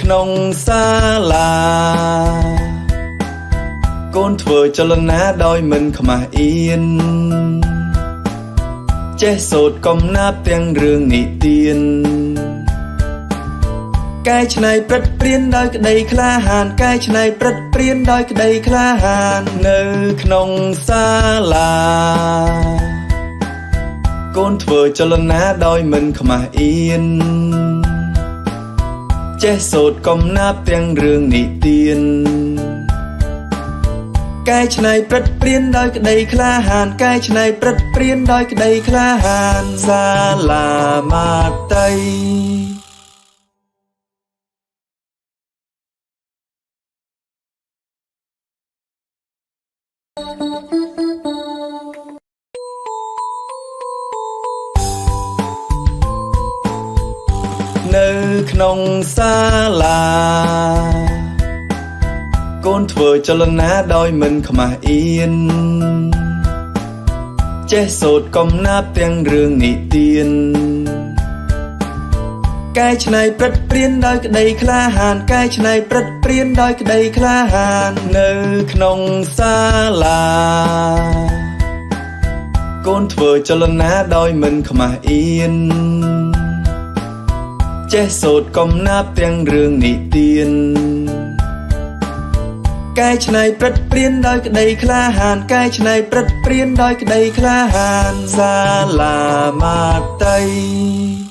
ក្នុងសាលាកូនធ្វើចលនាដោយមិនខ្មាស់អៀនចេះសូត្រកំណាព្យទាំងរឿងនិទានកែច្នៃព្រឹត្តព្រានដោយក្តីក្លាហានកែច្នៃព្រឹត្តព្រានដោយក្តីក្លាហាននៅក្នុងសាលាកូនធ្វើចលនាដោយមិនខ្មាស់អៀនចេះសូត្រកំណាព្យទាំងរឿងនិទានកែច្នៃព្រឹត្តព្រានដោយក្តីក្លាហានកែច្នៃព្រឹត្តព្រានដោយក្តីក្លាហានសាលាមាតីនៅក្នុងសាលាកូនធ្វើចលនាដោយមិនខ្មាស់អៀនចេះសូត្រកំណាព្យទាំងរឿងនិទានកែច្នៃព្រឹត្តព្រានដោយក្តីក្លាហានកែច្នៃព្រឹត្តព្រានដោយក្តីក្លាហាននៅក្នុងសាលាកូនធ្វើចលនាដោយមិនខ្មាស់អៀនចេះសូត្រកំណាព្យទាំងរឿងនិទានកែច្នៃព្រឹត្តព្រានដោយក្តីក្លាហានកែច្នៃព្រឹត្តព្រានដោយក្តីក្លាហានសាលាមាតី